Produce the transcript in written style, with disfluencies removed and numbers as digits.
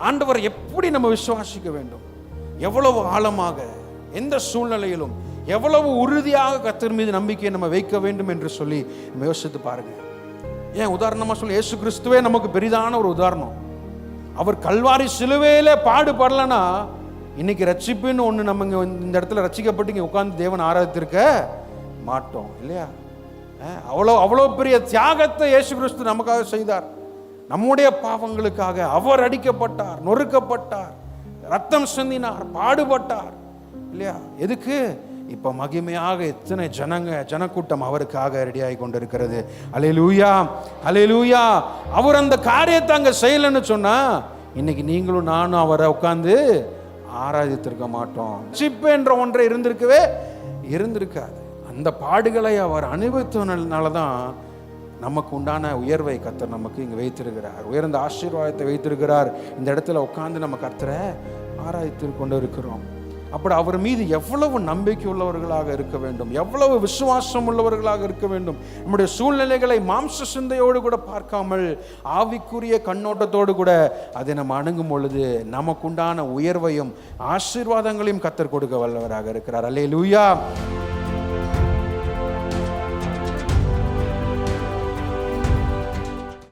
ஆண்டவர் எப்படி நம்ம விசுவாசிக்க வேண்டும், எவ்வளவு ஆழமாக, எந்த சூழ்நிலையிலும் எவ்வளவு உறுதியாக கர்த்தர் மீது நம்பிக்கையை நம்ம வைக்க வேண்டும் என்று சொல்லி நம்ம யோசித்து பாருங்க. ஏன் உதாரணமாக சொல்லி இயேசு கிறிஸ்துவே நமக்கு பெரிதான ஒரு உதாரணம். அவர் கல்வாரி சிலுவையில பாடுபடலைன்னா இன்னைக்கு ரட்சிப்புன்னு ஒன்று நம்ம இந்த இடத்துல ரட்சிக்கப்பட்டு இங்கே உட்கார்ந்து தேவன் ஆராதித்திருக்க மாட்டோம் இல்லையா? அவ்வளோ பெரிய தியாகத்தை இயேசு கிறிஸ்து நமக்காக செய்தார். நம்முடைய பாவங்களுக்காக அவர் அடிக்கப்பட்டார், நொறுக்கப்பட்டார், ரத்தம் சிந்தினார், பாடுபட்டார் இல்லையா? எதுக்கு? இப்ப மகிமையாக எத்தனை ஜனக்கூட்டம் அவருக்காக ரெடியாகி கொண்டிருக்கிறது. அல்லேலூயா, அல்லேலூயா. அவர் அந்த காரியத்தை அங்க செய்யலன்னு சொன்னா இன்னைக்கு நீங்களும் நானும் அவரை உட்கார்ந்து ஆராதித்திருக்க மாட்டோம். ரட்சிப்பு என்ற ஒன்றை இருந்திருக்காது. அந்த பாடுகளை அவர் அனுபவித்தனால தான் நமக்கு உண்டான உயர்வை கர்த்தர் நமக்கு இங்கே வைத்திருக்கிறார், உயர்ந்த ஆசீர்வாதத்தை வைத்திருக்கிறார். இந்த இடத்துல உட்கார்ந்து நம்ம கர்த்தரை ஆராதித்து கொண்டு இருக்கிறோம். அப்படி அவர் மீது எவ்வளவு நம்பிக்கை உள்ளவர்களாக இருக்க வேண்டும், எவ்வளவு விசுவாசம் உள்ளவர்களாக இருக்க வேண்டும். நம்முடைய சூழ்நிலைகளை மாம்ச சிந்தையோடு கூட பார்க்காமல் ஆவிக்குரிய கண்ணோட்டத்தோடு கூட அதை நம்ம அணுகும் பொழுது நமக்குண்டான உயர்வையும் ஆசீர்வாதங்களையும் கர்த்தர் கொடுக்க வல்லவராக இருக்கிறார். அல்லேலூயா.